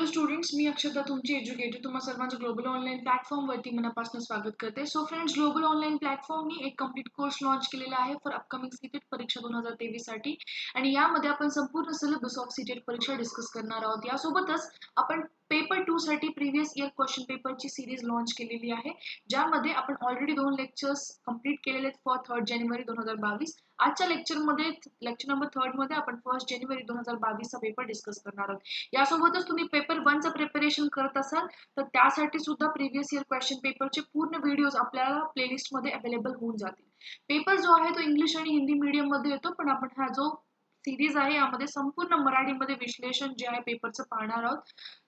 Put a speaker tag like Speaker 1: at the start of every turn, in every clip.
Speaker 1: Hello students, मी अक्षता तुमची educator तुम्हा सर्वांचं ग्लोबल ऑनलाईन प्लॅटफॉर्मवरती मनापासून स्वागत करते. सो फ्रेंड्स, ग्लोबल ऑनलाईन प्लॅटफॉर्मनी एक कंप्लीट कोर्स लॉन्च केलेला आहे फॉर अपकमिंग सीटेट परीक्षा 2023 साठी. आणि यामध्ये आपण संपूर्ण सिलेबस ऑफ सीटेट परीक्षा डिस्कस करणार आहोत. यासोबतच आपण पेपर 2 साठी प्रिव्हियस इयर क्वेश्चन पेपरची सिरीज लॉन्च केलेली आहे, ज्यामध्ये आपण ऑलरेडी 2 लेक्चर्स कंप्लीट केलेले आहेत फॉर 3 जानेवारी 2022. आजच्या लेक्चरमध्ये लेक्चर नंबर 3 मध्ये आपण 1 जानेवारी 2022 चा पेपर डिस्कस करणार आहोत. यासोबतच तुम्ही पेपर 1 चं प्रिपरेशन करत असाल तर त्यासाठी सुद्धा प्रिव्हियस इयर क्वेश्चन पेपरचे पूर्ण व्हिडिओज आपल्याला प्लेलिस्ट मध्ये अवेलेबल होऊन जातील. पेपर जो आहे तो इंग्लिश आणि हिंदी मीडियम मध्ये येतो, पण आपण हा जो सिरीज आहे यामध्ये संपूर्ण मराठीमध्ये विश्लेषण जे आहे पेपरचं पाहणार आहोत.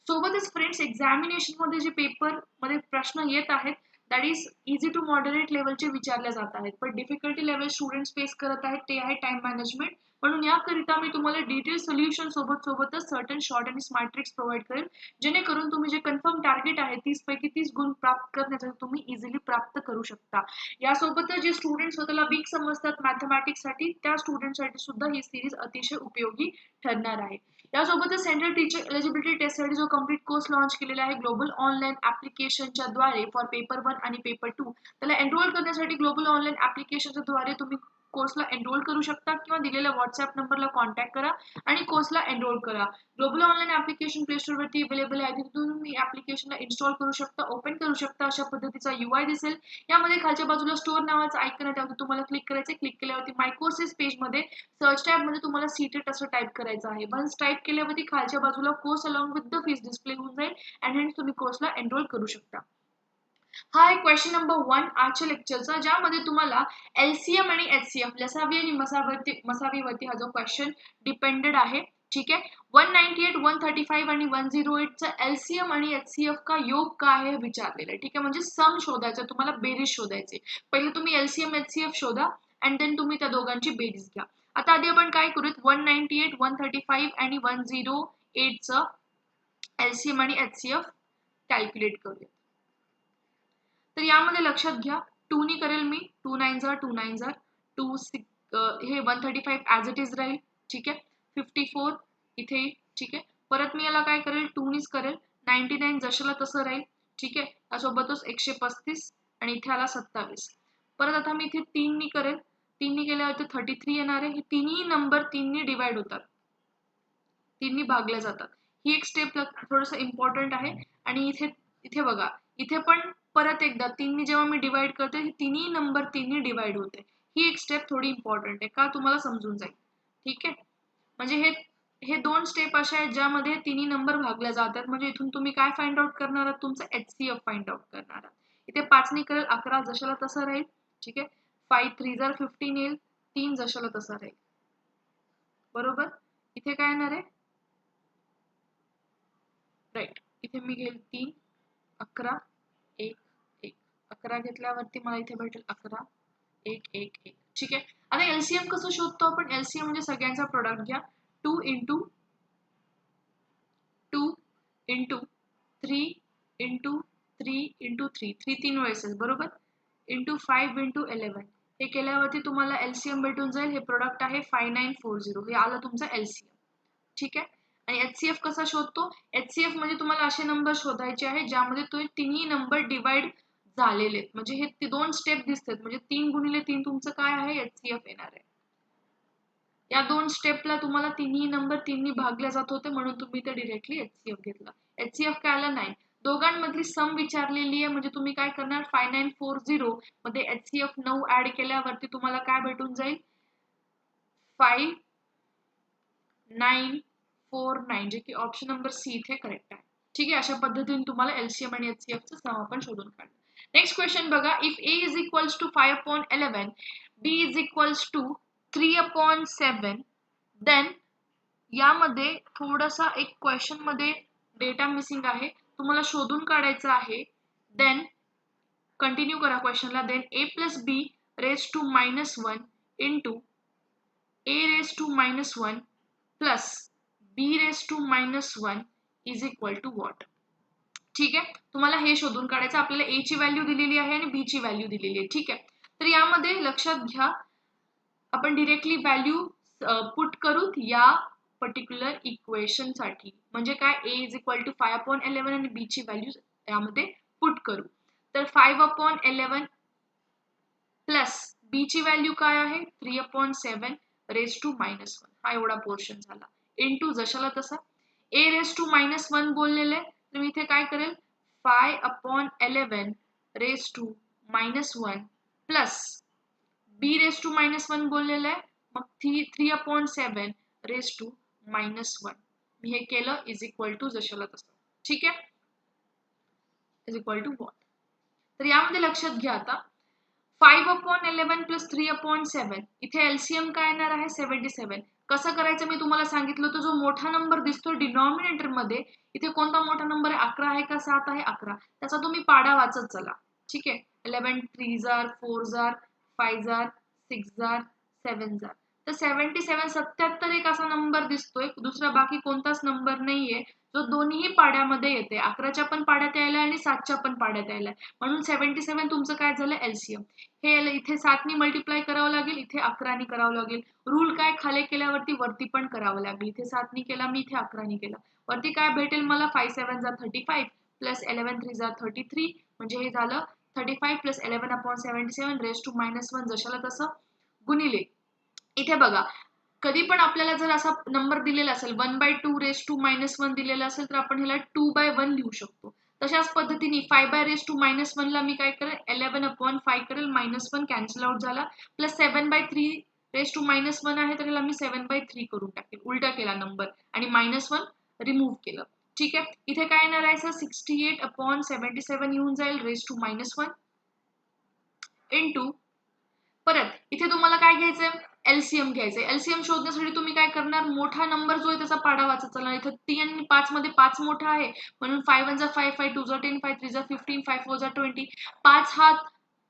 Speaker 1: सोबतच फ्रेंड्स, एक्झामिनेशन मध्ये जे पेपर मध्ये प्रश्न येत आहेत that is easy to moderate लेवलचे विचारले जात आहेत, पण डिफिकल्टी लेवल स्टुडंट्स फेस करत आहेत ते आहे टाइम मॅनेजमेंट. म्हणून याकरिता मी तुम्हाला डिटेल सोल्युशन सोबतच सर्टन शॉर्ट आणि स्मार्ट ट्रिक्स प्रोव्हाइड करेल, जेणेकरून तुम्ही जे कन्फर्म टार्गेट आहे 30 पैकी 30 गुण प्राप्त करण्यासाठी तुम्ही इझिली प्राप्त करू शकता. यासोबतच जे स्टुडंट स्वतःला वीक समजतात मॅथमॅटिक्स साठी, त्या स्टुडंटसाठी सुद्धा ही सिरीज अतिशय उपयोगी ठरणार आहे. यासोबतच सेंट्रल टीचर एलिजिबिलिटी टेस्टसाठी जो कंप्लीट कोर्स लॉन्च केलेला आहे ग्लोबल ऑनलाईन ऍप्लिकेशनच्या द्वारे फॉर पेपर 1 आणि पेपर 2, त्याला एनरोल करण्यासाठी ग्लोबल ऑनलाईन ऍप्लिकेशनच्या द्वारे तुम्ही कोर्सला एनरोल करू शकता किंवा दिलेल्या व्हॉट्सअप नंबरला कॉन्टॅक्ट करा आणि कोर्सला एनरोल करा. Global online application play store वरती अवेलेबल आहे, तिथून तुम्ही ऍप्लिकेशनला इन्स्टॉल करू शकता, ओपन करू शकता. अशा पद्धतीचा UI दिसेल. यामध्ये खालच्या बाजूला स्टोर नावाचं आयकन आहे, त्यावर तुम्हाला क्लिक करायचं. क्लिक केल्यावरती माय कोर्सेस पेज मध्ये सर्च टॅब मध्ये तुम्हाला सीटेट असं टाइप करायचं आहे. वन्स टाइप केल्यावरती खालच्या बाजूला course along with the fees display होऊन जाईल आणि हेच तुम्ही कोर्सला एनरोल करू शकता. हा आहे क्वेश्चन नंबर 1 आजच्या लेक्चरचा, ज्यामध्ये तुम्हाला LCM आणि HCF लसावी आणि मसावीवरती हा जो क्वेश्चन डिपेंडेड आहे. ठीक आहे, 198, 135 आणि 108 चा LCM आणि HCF का योग काय आहे विचारलेलं आहे. ठीक आहे, म्हणजे सम शोधायचं, तुम्हाला बेरीज शोधायची. पहिले तुम्ही LCM HCF शोधा आणि देन तुम्ही त्या दोघांची बेरीज घ्या. आता आधी आपण काय करूयात, 198, 135 आणि 108 चं LCM आणि HCF कॅल्क्युलेट करूया. तर यामध्ये लक्षात घ्या, 2 नी करेल मी, 2 9 जार 2 9 जार 2 6, हे 135 ॲज इट इज राहील. ठीक आहे, 54 इथे येईल. ठीक आहे, परत मी याला काय करेल, 2 नीच करेल. 99 जशाला तसं राहील. ठीक आहे, त्यासोबतच 135 आणि इथे आला 27. परत आता मी इथे 3 नी करेल. 3 नी केल्यावरती 33 येणार आहे. हे तिन्ही नंबर 3 नी डिवाइड होतात, 3 नी भागल्या जातात. ही एक स्टेप थोडंसं इम्पॉर्टंट आहे. आणि इथे इथे बघा, इथे पण परत एकदा 3 नी जेव्हा मी डिवाइड करते, तिन्ही नंबर 3 नी डिवाइड होते. ही एक स्टेप थोडी इम्पॉर्टंट आहे, का तुम्हाला समजून जाईल. ठीक आहे, म्हणजे हे 2 स्टेप अशा आहेत ज्यामध्ये तिन्ही नंबर भागल्या जातात. म्हणजे इथून तुम्ही काय फाइंड आउट करणार आहात, तुमचं HCF फाइंड आउट करणार आहात. इथे 5 नी करेल, 11 जशाला तसं राहील. ठीक आहे, 5 3 जार 15 येईल, 3 जशाला तसं राहील. बरोबर, इथे काय येणार आहे, राईट, इथे मी घेईल 3 11 1 1. 11 घेतल्यावरती मला इथे भेटेल 11 1 1 1. ठीक आहे, आता LCM कसं शोधतो आपण, LCM म्हणजे सगळ्यांचा प्रोडक्ट घ्या. 2 इंटू 2 इंटू 3 इंटू 3 इंटू 3 3 वेळेस, बरोबर, इंटू 5 इंटू 11. हे केल्यावरती तुम्हाला LCM भेटून जाईल. हे प्रोडक्ट आहे 5940. हे आलं तुमचं LCM. ठीक आहे, आणि HCF कसा शोधतो, HCF म्हणजे तुम्हाला असे नंबर शोधायचे आहे ज्यामध्ये तुम्ही तिन्ही नंबर डिवाइड झालेले आहेत. म्हणजे हे 2 स्टेप दिसतात, म्हणजे 3 गुणिले 3 तुमचं काय आहे, HCF येणार आहे. या 2 स्टेपला तुम्हाला तिन्ही नंबर 3 नी भागल्या जात होते, म्हणून तुम्ही ते डायरेक्टली HCF घेतला. HCF काय आला 9. दोघांमधली सम विचारलेली आहे, म्हणजे तुम्ही काय करणार, 5940 मध्ये HCF 9 ऍड केल्यावरती तुम्हाला काय भेटून जाईल, 5949, जे की ऑप्शन नंबर C इथे करेक्ट आहे. ठीक आहे, अशा पद्धतीने तुम्हाला LCM आणि HCF चं सम आपण शोधून काढलं. नेक्स्ट क्वेश्चन बघा, if A is equals to 5/11, B is equals to 3/7, then यामध्ये थोडासा एक क्वेश्चन मध्ये डेटा मिसिंग आहे, तुम्हाला शोधून काढायचा आहे. देन कंटिन्यू करा क्वेश्चनला. Then A plus B raise to -1 into A raise to -1 plus B raise to -1 is equal to what. ठीक आहे, तुम्हाला हे शोधून काढायचं. आपल्याला A ची व्हॅल्यू दिलेली आहे आणि B ची व्हॅल्यू दिलेली आहे. ठीक आहे, तर यामध्ये लक्षात घ्या, आपण डायरेक्टली व्हॅल्यू पुट करू या पर्टिक्युलर इक्वेशन साठी. म्हणजे काय, a इज इक्वल टू 5/11 आणि b ची व्हॅल्यू यामध्ये पुट करू. तर 5/11 प्लस b ची व्हॅल्यू काय आहे 3/7 रेज टू -1. हा एवढा पोर्शन झाला. इनटू जशाला तसा a रेज टू -1 बोललेले, तर मी इथे काय करेल 5/11 raise to -1 plus b raise to -1 बोललेलं आहे, मग 3/7 रेज टू -1. मी हे केलं इज इक्वल टू जशाला तसं. ठीक आहे, इज इक्वल टू व्हॉट. तर यामध्ये लक्षात घ्या आता 5/11 प्लस 3/7 इथे एलसीएम काय येणार आहे 77. कसं करायचं मी तुम्हाला सांगितलं होतं. जो मोठा नंबर दिसतो डिनॉमिनेटर मध्ये, इथे कोणता मोठा नंबर आहे 11 आहे का 7 आहे 11, त्याचा तुम्ही पाडा वाचत चला. ठीक आहे, 11 3 जार 4 जार 5 जार 6 जार 7 जार. तर 77 77 एक असा नंबर दिसतोय, दुसरा बाकी कोणताच नंबर नाहीये जो दोन्ही पाड्यामध्ये येते. 11च्या पण पाड्यात यायला आणि 7च्या पण पाड्यात यायला. म्हणून 77 तुमचं काय झालं एलसीएम. हे इथे 7 नी मल्टिप्लाय करावं लागेल, इथे 11 नी करावं लागेल. रूल काय, खाली केल्यावरती वरती पण करावं लागेल. इथे 7 नी केला मी, इथे 11 नी केला. वरती काय भेटेल मला 5 7 जा 35 प्लस 11 3 जा 33. म्हणजे हे झालं 35 प्लस 11/77 रेज टू -1 जशाला तसं गुणिले. इथे बघा कधी पण आपल्याला जर असा नंबर दिलेला असेल 1/2 रेज टू -1 दिलेला असेल, तर आपण ह्याला 2/1 लिहू शकतो. तशाच पद्धतीने 5 रेज टू -1 ला मी काय करेल 11/5 करेल, -1 कॅन्सल आउट झाला, प्लस 7/3 रेज टू -1 आहे, तर ह्याला मी 7/3 करून टाकेल. उलटा केला नंबर आणि -1 रिमूव्ह केलं. ठीक आहे, इथे काय येणार आहे सर 68/77 येऊन जाईल रेज टू -1 इनटू. परत इथे तुम्हाला काय घ्यायचंय एलसीएम घ्यायचंय. एलसीएम शोधण्यासाठी तुम्ही काय करणार, मोठा नंबर जो आहे त्याचा पाडा वाचत चालणार. इथे 3 आणि 5 मध्ये 5 मोठा आहे, म्हणून 5 1 जा 5 5 2 जा 10 5 3 जा 15 5 4 जा 20. 5 हा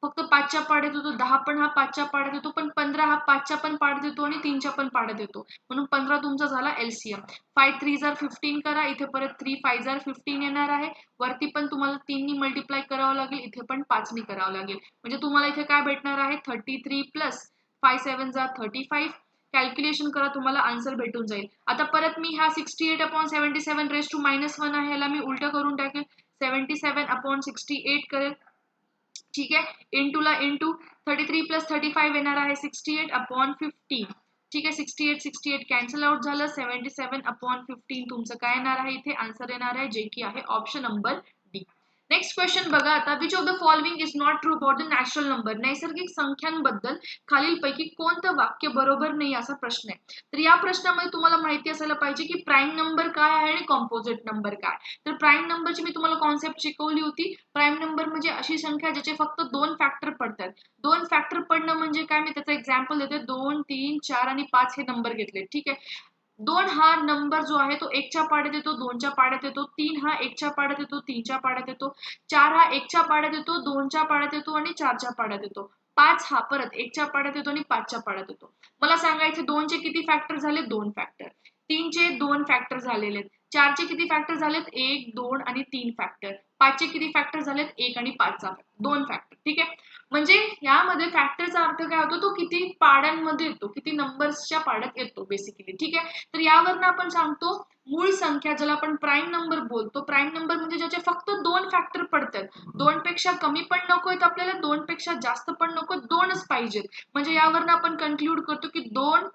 Speaker 1: फक्त 5च्या पाड्यात येतो, 10 पण हा 5च्या पाड्यात येतो, पण 15 हा 5च्या पण पाड्यात येतो आणि 3च्या पण पाड्यात येतो. म्हणून 15 तुमचा झाला एलसीएम. 5 3 जा 15 करा, इथे परत 3 5 जा 15 येणार आहे. वरती पण तुम्हाला 3 नी मल्टिप्लाय करावं लागेल, इथे पण 5 नी करावं लागेल. म्हणजे तुम्हाला इथे काय भेटणार आहे 33 प्लस 5 7 जा 35. कॅल्क्युलेशन करा, तुम्हाला आन्सर भेटून जाईल. आता परत मी हा 68/77 रेज टू -1 आहे, याला मी उलट करून टाकेल 77/68 करेल. ठीक आहे, इनटूला इनटू 33 प्लस 35 येणार आहे 68/15. ठीक आहे, 68 कॅन्सल आउट झालं, 77/15 तुमचं काय येणार आहे इथे आन्सर येणार आहे, जे की आहे option number D. Next question बघा आता, which of the following is not true about the natural number. नैसर्गिक संख्यांबद्दल खालीलपैकी कोणतं वाक्य बरोबर नाही असा प्रश्न आहे. तर या प्रश्नामध्ये तुम्हाला माहिती असायला पाहिजे की प्राईम नंबर काय आहे आणि कॉम्पोजिट नंबर काय. तर प्राईम नंबरची मी तुम्हाला कॉन्सेप्ट शिकवली होती. प्राईम नंबर म्हणजे अशी संख्या ज्याचे फक्त 2 फॅक्टर पडतात. 2 फॅक्टर पडणं म्हणजे काय, मी त्याचं एक्झाम्पल देते. 2 3 4 आणि 5 हे नंबर घेतले. ठीक आहे, 2 हा नंबर जो आहे तो 1च्या पाड्यात येतो, 2च्या पाड्यात येतो. 3 हा 1च्या पाड्यात येतो, 3च्या पाड्यात येतो. 4 हा 1च्या पाड्यात येतो, 2च्या पाड्यात येतो आणि 4च्या पाड्यात येतो. 5 हा परत 1च्या पाड्यात येतो आणि 5च्या पाड्यात येतो. मला सांगा इथे 2 चे किती फॅक्टर झाले 2 फॅक्टर, 3 चे 2 फॅक्टर झालेले आहेत, 4 चे किती फॅक्टर झालेत 1 2 आणि 3 फॅक्टर, 5 चे किती फॅक्टर झालेत 1 आणि 5 चा 2 फॅक्टर. ठीक आहे, म्हणजे यामध्ये फॅक्टरचा अर्थ काय होतो, तो किती पाड्यांमध्ये येतो, किती नंबर्सच्या पाड्यात येतो बेसिकली. ठीक आहे, तर यावरनं आपण सांगतो मूळ संख्या ज्याला आपण प्राईम नंबर बोलतो. प्राईम नंबर म्हणजे ज्याचे फक्त 2 फॅक्टर पडतात. 2 पेक्षा कमी पण नको आहेत आपल्याला, 2 पेक्षा जास्त पण नको, 2च पाहिजेत. म्हणजे यावरनं आपण कन्क्लूड करतो की 2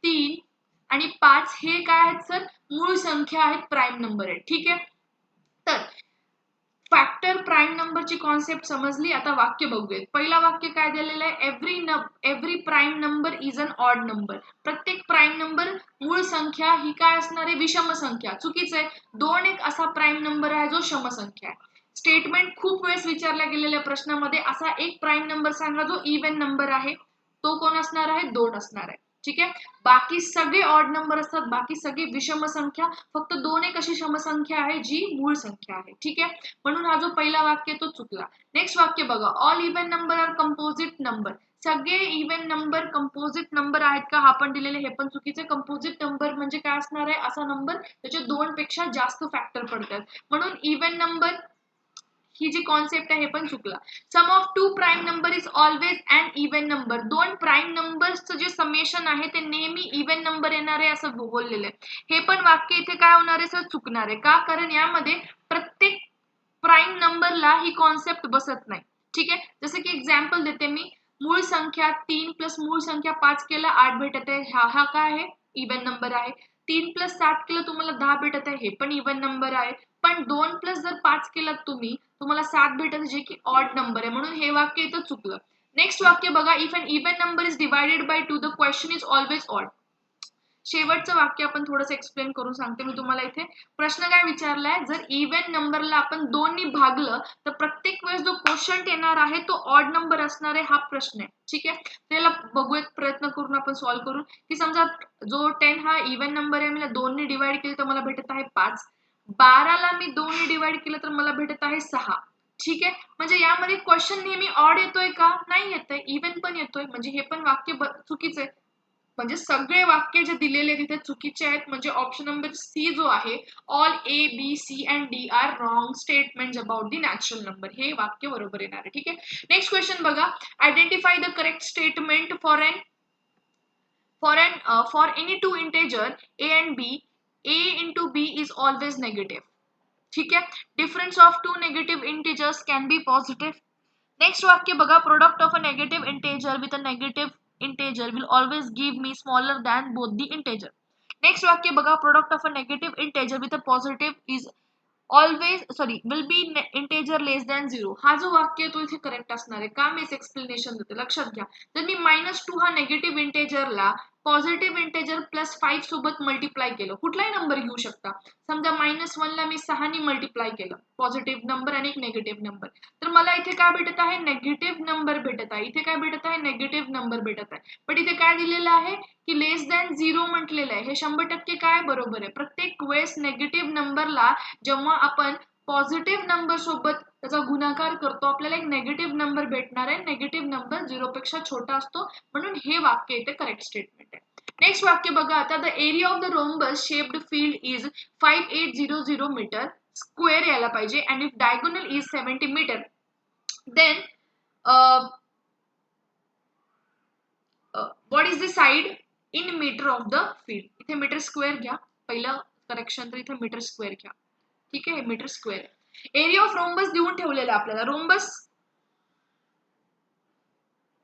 Speaker 1: 3 आणि 5 हे काय आहेत सर मूळ संख्या आहेत, प्राईम नंबर आहेत. ठीक आहे, तर फॅक्टर प्राईम नंबरची कॉन्सेप्ट समजली. आता वाक्य बघूयात. पहिला वाक्य काय दिलेलं आहे, every prime number is an odd number. प्रत्येक प्राईम नंबर मूळ संख्या ही काय असणार आहे विषम संख्या. चुकीचं आहे, 2 एक असा प्राईम नंबर आहे जो सम संख्या आहे. स्टेटमेंट खूप वेळेस विचारल्या गेलेल्या प्रश्नामध्ये असा एक प्राईम नंबर सांगा जो इव्हन नंबर आहे, तो कोण असणार आहे 2 असणार आहे. ठीक आहे, बाकी सगळे ऑड नंबर असतात, बाकी सगळी विषम संख्या, फक्त 2 एक अशी सम संख्या आहे जी मूळ संख्या आहे. ठीक आहे, म्हणून हा जो पहिला वाक्य तो चुकला. नेक्स्ट वाक्य बघा, all even number are composite number. सगळे इव्हन नंबर कंपोजिट नंबर आहेत का, हा पण दिलेले, हे पण चुकीचे. कंपोजिट नंबर म्हणजे काय असणार आहे, असा नंबर त्याचे 2 पेक्षा जास्त फॅक्टर पडतात. म्हणून इव्हन नंबर ही जी कॉन्सेप्ट आहे हे पण चुकला. Sum of two prime number is always an even number. दोन प्राईम नंबर्सचं जे समेशन आहे ते नेहमी इव्हन नंबर येणार आहे असं बोललेलं आहे. हे पण वाक्य इथे काय होणार आहे सर, चुकणार आहे. का? कारण यामध्ये प्रत्येक प्राईम नंबरला ही कॉन्सेप्ट बसत नाही. ठीक आहे, जसं की एक्झाम्पल देते मी. मूळ संख्या 3 प्लस मूळ संख्या 5 केला 8 भेटत आहे. हा काय आहे, इव्हन नंबर आहे. 3 प्लस 7 केलं तुम्हाला 10 भेटत आहे, हे पण इव्हन नंबर आहे. पण 2 प्लस जर 5 केलं तुम्हाला 7 भेटत, जे की ऑड नंबर आहे. म्हणून हे वाक्य इथं चुकलं. नेक्स्ट वाक्य बघा. If an even number is divided by 2 the question is always odd. शेवटचं वाक्य आपण थोडंसं एक्सप्लेन करून सांगते मी तुम्हाला. इथे प्रश्न काय विचारलाय, जर इव्हन नंबरला आपण 2 ने भागलं तर प्रत्येक वेळेस जो क्वोशंट येणार आहे तो ऑड नंबर असणार आहे, हा प्रश्न आहे. ठीक आहे, त्याला बघूयात, प्रयत्न करून आपण सॉल्व्ह करू. की समजा जो 10 हा इव्हन नंबर आहे, मला 2 ने डिवाइड केलं तर मला भेटत आहे 5. 12ला मी 2 ने डिवाइड केलं तर मला भेटत आहे 6. ठीक आहे, म्हणजे यामध्ये क्वेश्चन नेहमी ऑड येतोय का? नाही येतोय, इव्हन पण येतोय. म्हणजे हे पण वाक्य चुकीचं आहे. म्हणजे सगळे वाक्य जे दिलेले तिथे चुकीचे आहेत. म्हणजे ऑप्शन नंबर सी जो आहे, all A B C and D are wrong statements about the natural number, हे वाक्य बरोबर येणार आहे. ठीक आहे, नेक्स्ट क्वेश्चन बघा. Identify the correct statement for any two integer a and b. a into b is always negative. ठीक आहे, difference of two negative integers can be positive. Next वाक्य बघा. Product of a negative integer with a negative integer will always give me smaller than both the integer. Next वाक्य बघा. Product of a negative integer with a positive is always will be integer less than 0. हा जो वाक्य तो इथे correct असणार आहे. का? मी एक्सप्लेनेशन देते, लक्षात घ्या. जर मी -2 हा नेगेटिव्ह इंटेजरला पॉझिटिव्ह इंटेजर +5 सोबत मल्टिप्लाय केलं, कुठलाही नंबर घेऊ शकता. समजा -1 ला मी 6 ने मल्टिप्लाय केलं, पॉझिटिव्ह नंबर आणि एक नेगेटिव्ह नंबर, तर मला इथे काय भेटत आहे, नेगेटिव्ह नंबर भेटत आहे. इथे काय भेटत आहे, नेगेटिव्ह नंबर भेटत आहे. पण इथे काय दिलेलं आहे की लेस दॅन 0 म्हटलेलं आहे. हे 100% काय बरोबर आहे. प्रत्येक वेळेस नेगेटिव्ह नंबरला जेव्हा आपण पॉझिटिव्ह नंबर सोबत त्याचा गुणाकार करतो, आपल्याला एक नेगेटिव्ह नंबर भेटणार आहे. नेगेटिव्ह नंबर 0 पेक्षा छोटा असतो, म्हणून हे वाक्य इथे करेक्ट स्टेटमेंट आहे. नेक्स्ट वाक्य बघा आता. The area of the rhombus shaped field is 5800 meter square यायला पाहिजे. And if diagonal is 70 meter then what is the side in meter of the field. इथे मीटर स्क्वेअर घ्या, पहिलं करेक्शन तर इथे मीटर स्क्वेअर घ्या. ठीक आहे, meter square. Area of rhombus देऊन ठेवलेला आपल्याला. रोम्बस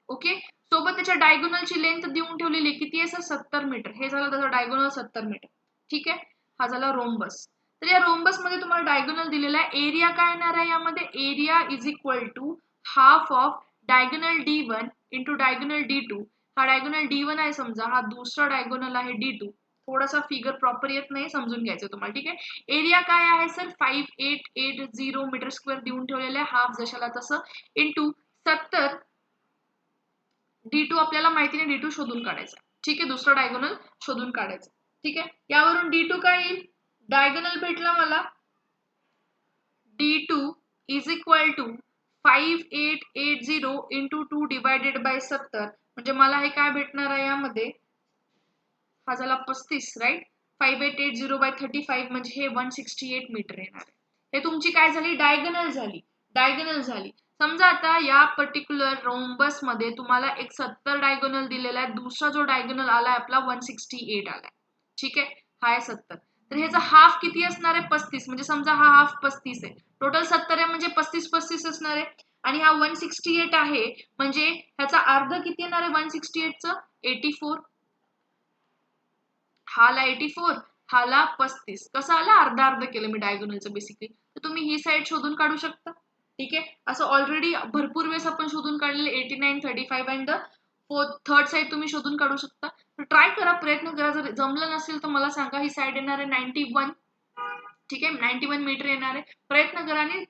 Speaker 1: ओके, सोबत त्याच्या डायगोनलची लेंथ देऊन ठेवलेली किती आहे सर, 70 मीटर. हे झालं त्याचं डायगोनल 70 मीटर. ठीक आहे, हा झाला रोम्बस. तर या रोम्बस मध्ये तुम्हाला डायगोनल दिलेला आहे. एरिया काय येणार आहे यामध्ये, area is equal to half of diagonal D1 into diagonal D2. हा डायगोनल D1 आहे समजा, हा दुसरा डायगोनल आहे D2. थोडासा फिगर प्रॉपर येत नाही, समजून घ्यायचं तुम्हाला. ठीक आहे, एरिया काय आहे सर, 5880 मीटर स्क्वेअर देऊन ठेवलेला आहे, हाफ जशाला तसं, इंटू 70. D2 आपल्याला माहिती नाही, D2 शोधून काढायचा. ठीक आहे, दुसरा डायगोनल शोधून काढायचा. ठीक आहे, यावरून D2 काय येईल, डायगोनल भेटला मला. D2 is equal to 5880 into 2 divided by 70. म्हणजे मला हे काय भेटणार आहे यामध्ये, हा झाला 35 राईट. 5880 बाय 35 म्हणजे हे 168 मीटर येणार आहे. हे तुमची काय झाली, डायगोनल झाली. डायगोनल झाली. समजा आता या पर्टिक्युलर रोम्बस मध्ये तुम्हाला एक 70 डायगोनल दिलेला आहे. दुसरा जो डायगोनल आलाय आपला 168 आलाय. ठीक आहे, हा आहे 70. तर ह्याचा हाफ किती असणार आहे, 35. म्हणजे समजा हा हाफ 35 आहे, टोटल 70 आहे म्हणजे 35 असणार आहे. आणि हा 168 आहे म्हणजे ह्याचा अर्ध किती येणार आहे 168चं, 84. हाला 84, हाला 35. कसं आला, अर्धा अर्ध केलं मी डायगोनलचं बेसिकली. तर तुम्ही ही साईड शोधून काढू शकता. ठीक आहे, असं ऑलरेडी भरपूर वेळेस आपण शोधून काढलेले 89, 35 अँड थर्ड साईड तुम्ही शोधून काढू शकता. तर ट्राय करा, प्रयत्न करा. जर जमलं नसेल तर मला सांगा. ही साईड येणार आहे 91. ठीक आहे, 91 मीटर येणार आहे. प्रयत्न करा आणि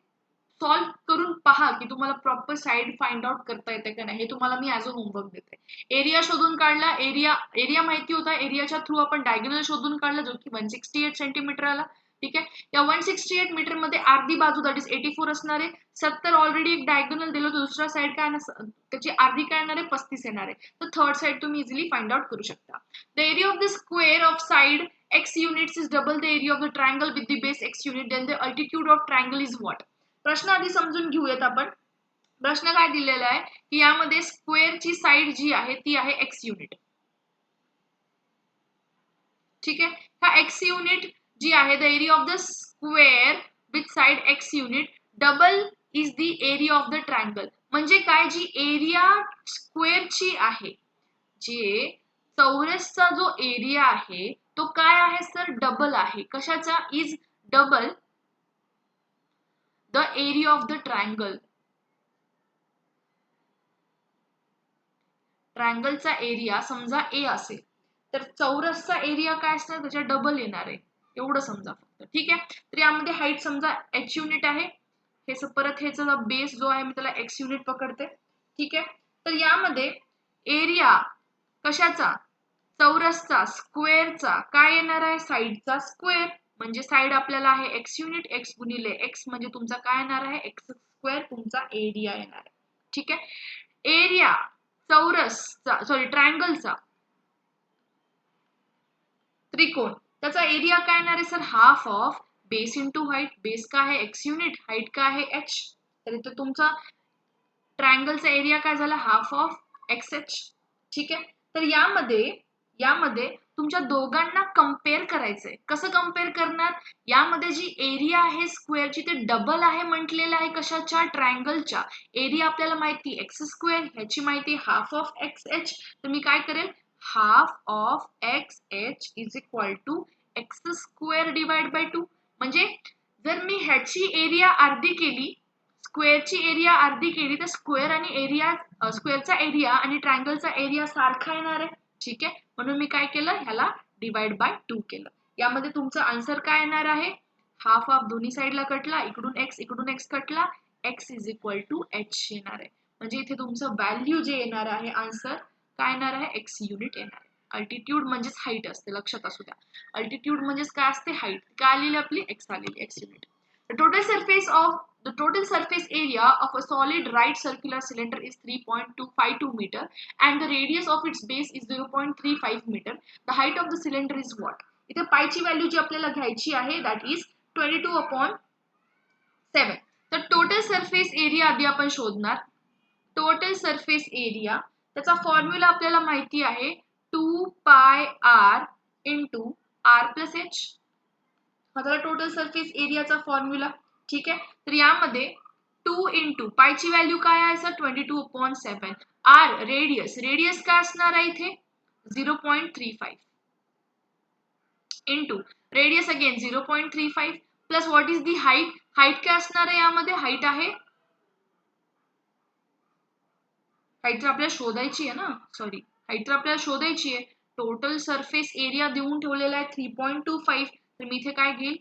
Speaker 1: सॉल्व्ह करून पहा की तुम्हाला प्रॉपर साईड फाइंड आउट करता येते का नाही. हे तुम्हाला मी ॲज अ होमवर्क देते. एरिया शोधून काढला, एरिया माहिती होता, एरियाच्या थ्रू आपण डायगोनल शोधून काढला जो की 168 सेंटीमीटर आला. ठीक आहे, या 168 मीटर मध्ये अर्धी बाजू दॅट इज 84 असणार आहे. 70 ऑलरेडी एक डायगोनल दिलं, दुसरा साईड काय त्याची अर्धी काय येणार आहे, 35 येणार आहे. तर थर्ड साईड तुम्ही इझिली फाइंड आउट करू शकता. The area of the square of side x units is double the area of the triangle with the base x unit, then the altitude of triangle is what. प्रश्न आधी समजून घेऊयात आपण. प्रश्न काय दिलेला आहे की यामध्ये स्क्वेअरची साइड जी आहे ती आहे एक्स युनिट. ठीक आहे, हा एक्स युनिट जी आहे the area of the square with side x unit double is the area of the triangle. म्हणजे काय, जी एरिया स्क्वेअरची आहे, जे चौरसचा जो एरिया आहे तो काय आहे सर, डबल आहे. कशाचा, is double the area of the triangle. ट्रायंगलचा एरिया समजा ए असेल तर चौरसचा एरिया काय असणार, त्याच्या डबल येणार आहे, एवढं समजा फक्त. ठीक आहे, तर यामध्ये हाईट समजा एच युनिट आहे, हे परत ह्याचा बेस जो आहे मी त्याला एक्स युनिट पकडते. ठीक आहे, तर यामध्ये एरिया कशाचा, चौरसचा, स्क्वेअरचा काय येणार आहे, साइडचा स्क्वेअर. म्हणजे साइड आपल्याला आहे एक्स युनिट, एक्स गुणिले एक्स म्हणजे तुमचा काय येणार आहे, एक्स स्क्वेअर तुमचा एरिया येणार आहे. ठीक आहे, एरिया चौरसचा ट्रायंगलचा, त्रिकोण, त्याचा एरिया काय येणार आहे sir, half of base into height. Base का आहे एक्स युनिट, हाईट का आहे एच, तर इथे तुमचा ट्रायंगलचा एरिया काय झाला, हाफ ऑफ एक्स एच. ठीक आहे, तर यामध्ये तुमच्या दोघांना कम्पेअर करायचंय. कसं कम्पेअर करणार, यामध्ये जी एरिया आहे स्क्वेअरची ते डबल आहे म्हटलेलं आहे कशाच्या, ट्रायंगलच्या. एरिया आपल्याला माहिती एक्स स्क्वेअर, ह्याची माहिती हाफ ऑफ एक्स एच. तर मी काय करेल, half of X H is equal to X square divide by 2. म्हणजे जर मी ह्याची एरिया अर्धी केली, स्क्वेअरची एरिया अर्धी केली, तर स्क्वेअर आणि एरिया, स्क्वेअरचा एरिया आणि ट्रायंगलचा एरिया सारखा येणार आहे. ठीक आहे, म्हणून मी काय केलं, ह्याला डिवाइड बाय 2 केलं. यामध्ये तुमचं आन्सर काय येणार आहे, हाफ ऑफ दोन्ही साईडला कटला, इकडून एक्स कटला, X is equal to H येणार आहे. म्हणजे इथे तुमचं व्हॅल्यू जे येणार आहे, आन्सर काय येणार आहे, एक्स युनिट येणार आहे. अल्टिट्यूड म्हणजेच हाईट असते, लक्षात असू द्या. अल्टिट्यूड म्हणजेच काय असते, हाईट. काय आलेली आपली, एक्स आलेली, x unit. The total surface area of a solid right circular cylinder is 3.252 meter and the radius of its base is 0.35 meter. The height of the cylinder is what? इथे पायची value जी आपल्याला घ्यायची आहे that is 22/7. तर total surface area आधी आपण शोधणार. Total surface area, त्याचा formula आपल्याला माहिती आहे 2 पाय r into r plus H. हा झाला टोटल सरफेस एरियाचा फॉर्म्युला. ठीक आहे, तर यामध्ये 2 इंटू पायची व्हॅल्यू काय आहे सर, 22/7. आर रेडियस, रेडियस काय असणार आहे इथे 0.35 into radius again 0.35 plus what is the height, height काय असणार आहे यामध्ये, हाईट आहे, हाईट तर आपल्याला शोधायची आहे ना, सॉरी, हाईट तर आपल्याला शोधायची आहे. टोटल सरफेस एरिया देऊन ठेवलेला आहे 3.25, तर मी इथे काय घेईल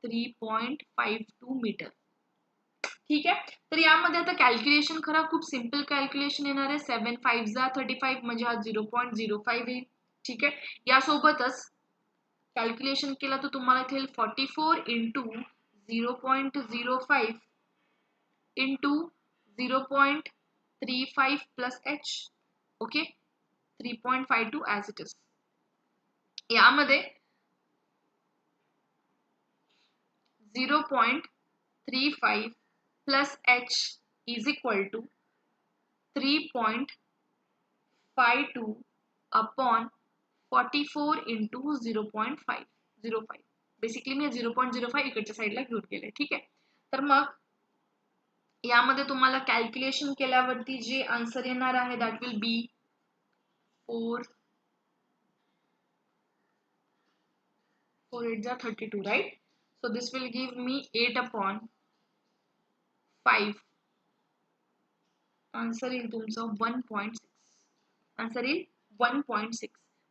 Speaker 1: 3.52 मीटर. ठीक आहे, तर यामध्ये आता कॅल्क्युलेशन करा, खूप सिंपल कॅल्क्युलेशन येणार आहे. 7 5 जा 35 म्हणजे हा 0.05 येईल. ठीक आहे, यासोबतच कॅल्क्युलेशन केला तर तुम्हाला इथे 44 into 0.05 into 0.35 plus H. Okay, 3.52 as it is. यामध्ये 0.35 plus h is equal to 3.52 upon 44 into 0.505. Basically मी 0.05 इकडच्या साईडला घेऊन गेले. ठीक आहे, तर मग यामध्ये तुम्हाला कॅल्क्युलेशन केल्यावरती जे आन्सर येणार आहे दॅट विल बी 4 8 जा 32, right. So this will give me 8/5. Answer येईल तुमचं 1.6. आन्सर येईल 1.6.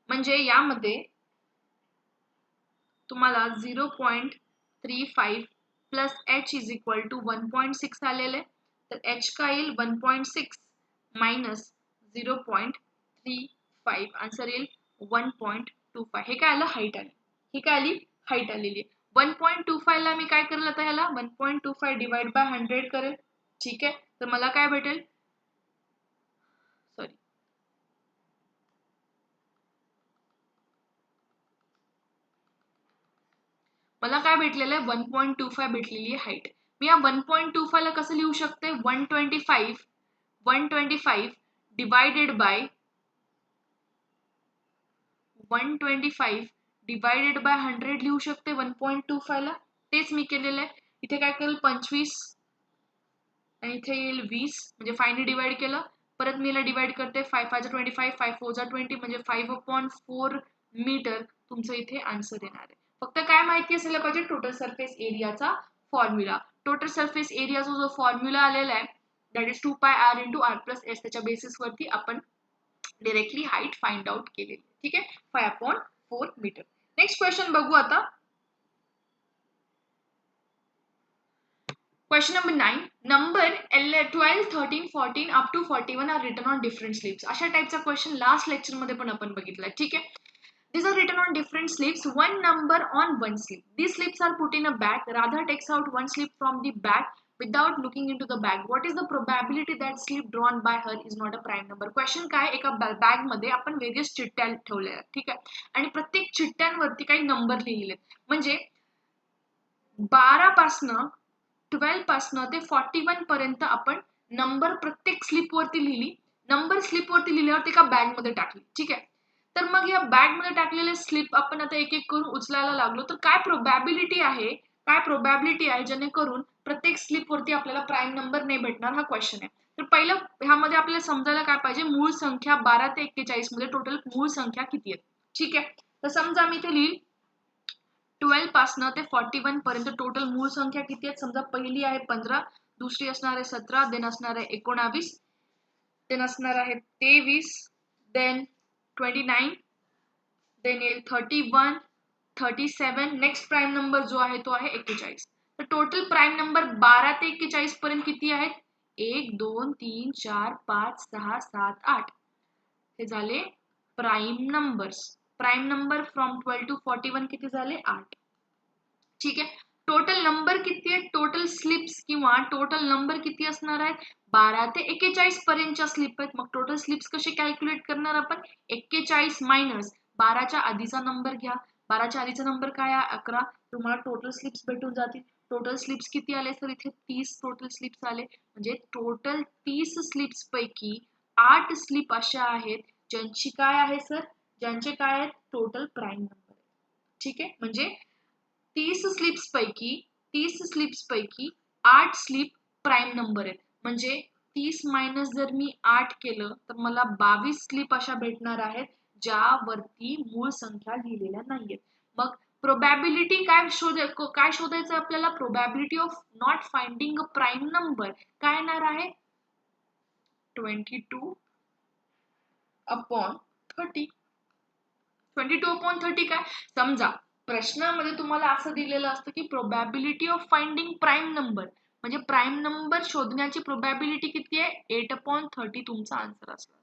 Speaker 1: म्हणजे यामध्ये तुम्हाला 0.35 plus H is equal to 1.6 आलेले. तर एच का येईल 1.6 मायनस 0.35, आन्सर येईल 1.25. हे काय आलं, हाईट आली. ही काय आली, हाईट आलेली आहे. 1.25 ला मी काय करेल आता, ह्याला 1.25 डिवाइड बाय 100 करेल. ठीक आहे, तर मला काय भेटेल, सॉरी, मला काय भेटलेलं आहे 1.25 भेटलेली आहे हाईट. मी या 1.25 ला कसं लिहू शकते, 125 डिवायडेड बाय 100 लिहू शकते 1.25 ला. तेच मी केलेलं आहे. इथे काय करेल 25 आणि इथे येईल 20 म्हणजे 5 ने डिवाइड केलं. परत मी याला डिवाइड करते 5 5 25 5 4 20 म्हणजे 5/4 मीटर तुमचं इथे आन्सर येणार आहे. फक्त काय माहिती असायला पाहिजे, टोटल सरफेस एरियाचा फॉर्म्युला. टोटल सरफेस एरियाचा जो फॉर्म्युला आलेला आहे दॅट इज 2πr × r+s, त्याच्या बेसिसवरती आपण डायरेक्टली हाईट फाइंड आउट केलेली. ठीक आहे, 5/4 मीटर. नेक्स्ट क्वेश्चन बघू आता. Question number 9. Number 12, 13, 14 up to 41 are written on different slips. अशा टाइपचा क्वेश्चन लास्ट लेक्चर मध्ये पण आपण बघितलाय. ठीक आहे. These are written on different slips. One number on one slip. These slips are put in a bag. Radha takes out one slip from the bag without looking into the bag. What is the probability that slip drawn by her is not a prime number? Question काय, एका bag मध्ये आपण वेगवेगळ्या चिठ्ठ्या ठेवल्या, ठीक आहे, आणि प्रत्येक चिठ्ठ्यांवरती काही नंबर लिहिले, म्हणजे 12 पासनं 12 पासनं ते 41 पर्यंत आपण नंबर प्रत्येक स्लिप वरती लिहिली. नंबर स्लिप वरती लिहिल्यावर एका बॅग मध्ये टाकली. ठीक आहे. तर मग या बॅग मध्ये टाकलेले स्लिप आपण आता एक एक करून उचलायला लागलो तर काय प्रोबॅबिलिटी आहे जेणेकरून प्रत्येक स्लिप वरती आपल्याला प्राईम नंबर नाही भेटणार, हा क्वेश्चन आहे. तर पहिलं ह्यामध्ये आपल्याला समजायला काय पाहिजे, मूळ संख्या 12 ते 41 मध्ये टोटल मूळ संख्या किती आहेत. ठीक आहे. तर समजा मी इथे लिहिल 12 पासनं ते 41 पर्यंत टोटल मूळ संख्या किती आहेत. समजा पहिली आहे 15, दुसरी असणार आहे 17, देन असणार आहे 19, देन असणार आहे 23, देन 29, देन येईल 31, 37. नेक्स्ट प्राईम नंबर जो आहे तो आहे 41. तर टोटल प्राईम नंबर 12 ते 41 पर्यंत किती आहेत, 1 2 3 4 5 6 7 8. हे झाले prime numbers. Prime number from 12 to 41 किती झाले, 8. ठीक आहे. टोटल नंबर किती आहे, टोटल स्लिप्स किंवा टोटल नंबर किती असणार आहेत, 12 ते 41 पर्यंतच्या स्लिप आहेत. मग टोटल स्लिप्स कसे कॅल्क्युलेट करणार आपण, 41 मायनस 12च्या आधीचा नंबर घ्या. 12च्या आधीचा नंबर काय आहे, 11. तुम्हाला टोटल स्लिप्स भेटून जातील. टोटल स्लिप्स किती आले सर, इथे 30 टोटल स्लिप्स आले. म्हणजे टोटल 30 स्लिप्स पैकी 8 स्लिप अशा आहेत ज्यांची काय आहे सर, ज्यांचे काय आहेत टोटल प्राईम नंबर. ठीक आहे. म्हणजे 30 स्लिप्स पैकी 8 स्लिप प्राईम नंबर आहेत. म्हणजे 30 मायनस जर मी 8 केलं तर मला 22 स्लिप अशा भेटणार आहेत ज्यावरती मूळ संख्या लिहिलेल्या नाहीयेत. मग प्रोबॅबिलिटी काय शोधायचं आपल्याला, probability of not finding a prime number काय येणार आहे, 22/30. 22/30 काय, समजा प्रश्नामध्ये तुम्हाला असं दिलेलं असतं की probability of finding prime number, म्हणजे प्राईम नंबर शोधण्याची प्रोबॅबिलिटी किती आहे, 8/30 तुमचा आन्सर असला.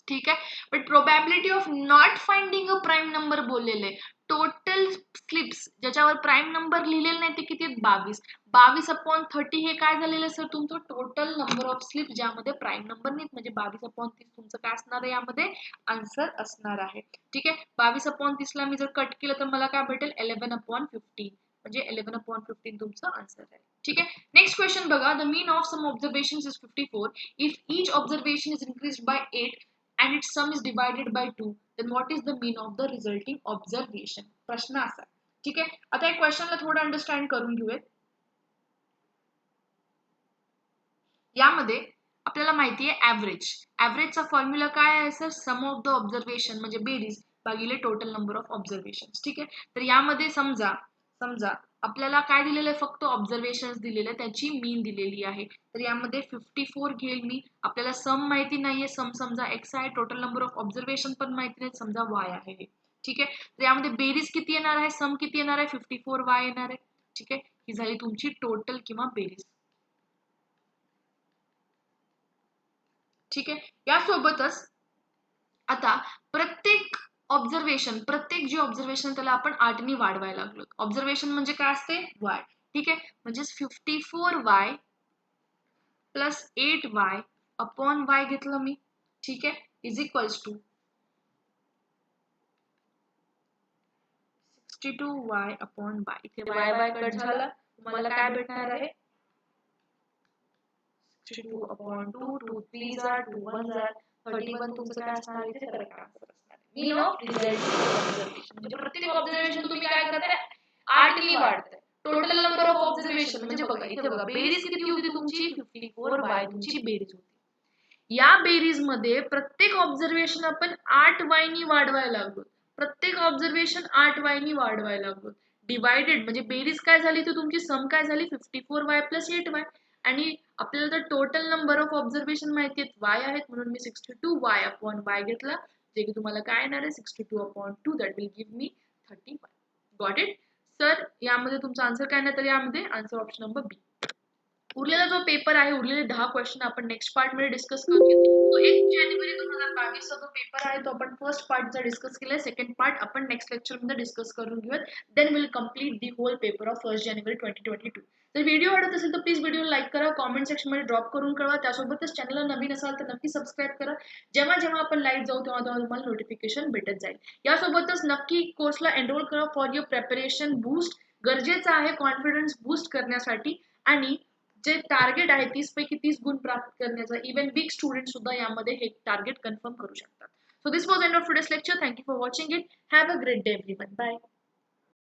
Speaker 1: ठीक आहे. But probability of not finding a prime number बोललेले, टोटल स्लिप्स ज्याच्यावर प्राईम नंबर लिहिलेले नाही ते किती आहेत, 22. 22/30 हे काय झालेलं सर, तुमचं टोटल नंबर ऑफ स्लिप ज्यामध्ये प्राईम नंबर नाहीत, म्हणजे 22/30 तुमचं काय असणार आहे यामध्ये आन्सर असणार आहे. ठीक आहे. 22/30 ला मी जर कट केलं तर मला काय भेटेल, 11/15, म्हणजे 11/15 तुमचं आन्सर आहे. ठीक आहे. नेक्स्ट क्वेश्चन बघा. The mean of sum observations is 54. If each observation is increased by 8 and its sum is divided by 2, then what is the mean of the resulting observation? प्रश्न असा. ठीक आहे. आता या क्वेश्चनला थोडं अंडरस्टँड करून घेऊयात. यामध्ये आपल्याला माहिती आहे ऍव्हरेजचा फॉर्म्युला काय आहे sir, sum of the observation म्हणजे बेरीज भागिले टोटल नंबर ऑफ ऑब्झर्वेशन. ठीक आहे. तर यामध्ये समजा आपल्याला काय दिलेलं आहे, फक्त ऑब्झर्वेशन दिलेलं आहे, त्याची मीन दिलेली आहे. तर यामध्ये 54 घेईल मी. आपल्याला सम माहिती नाहीये, सम समजा x आहे, टोटल नंबर ऑफ ऑब्झर्वेशन पण माहिती नाही, समजा y आहे. ठीक आहे. तर यामध्ये बेरीज किती येणार आहे, सम किती येणार आहे, 54y येणार आहे. ठीक आहे. ही झाली तुमची टोटल किंवा बेरीज. ठीक आहे. यासोबतच आता प्रत्येक जे ऑब्झर्वेशन त्याला आपण 8 ने वाढवायला लागलो. ऑब्झर्वेशन म्हणजे काय असते, y. ठीक आहे. म्हणजे 54y plus 8y upon y घेतलं मी. ठीक आहे. Is equals to 62y upon y. इथे y कट झाला, तुम्हाला काय भेटणार आहे 62/2, 2 3 जार 2 1 जार 31 तुमचं काय असणार इथे करेक्ट आन्सर असणार आहे. मीन ऑफ रिझल्ट ऑब्झर्वेशन म्हणजे प्रत्येक ऑब्झर्वेशन तुम्ही काय करताय 8 ने वाढताय. टोटल नंबर ऑफ ऑब्झर्वेशन म्हणजे बघा इथे बघा बेरीज किती होती तुमची 54 बाय तुमची बेरीज होती. या बेरीज मध्ये प्रत्येक ऑब्झर्वेशन आपण 8 वाय नी वाढवायला लागलो. प्रत्येक ऑब्झर्वेशन 8 वाय नी वाढवायला लागलो. डिवायडेड म्हणजे बेरीज काय झाली तर तुमची सम काय झाली 54y प्लस 8y आणि आपल्याला तर टोटल नंबर ऑफ ऑब्झर्वेशन माहिती आहेत y आहेत म्हणून मी 62y अपॉन y घेतला जे की तुम्हाला काय येणार आहे 62/2 that will give me 31. Got it sir यामध्ये तुमचा आन्सर काय नाही तर यामध्ये आन्सर ऑप्शन नंबर बी. उरलेला जो पेपर आहे उरलेले 10 क्वेश्चन आपण नेक्स्ट पार्ट मध्ये डिस्कस करूया. तो 1 जानेवारी 2022 चा जो पेपर आहे तो आपण फर्स्ट पार्टचा डिस्कस केलाय. सेकंड पार्ट आपण नेक्स्ट लेक्चर मध्ये डिस्कस करून घेऊयात. Then will complete the whole paper of 1 जानेवारी 2022. तर व्हिडिओ आवडत असेल तर प्लीज व्हिडिओ लाईक करा, कमेंट सेक्शन मध्ये ड्रॉप करून कळवा. त्यासोबतच चॅनलला नवीन असाल तर नक्की सबस्क्राईब करा. जेव्हा जेव्हा आपण लाईव्ह जाऊ तेव्हा तेव्हा तुम्हाला नोटिफिकेशन भेटत जाईल. यासोबतच नक्की कोर्सला एनरोल करा फॉर युअर प्रिपरेशन बूस्ट. गरजेचं आहे कॉन्फिडन्स बूस्ट करण्यासाठी आणि जे टार्गेट आहे 30 पैकी 30 गुण प्राप्त करण्याचा इवन बिग स्टुडंट सुद्धा यामध्ये हे टार्गेट कन्फर्म करू शकतात. So this was end of today's lecture. Thank you for watching it. Have a great day everyone. Bye.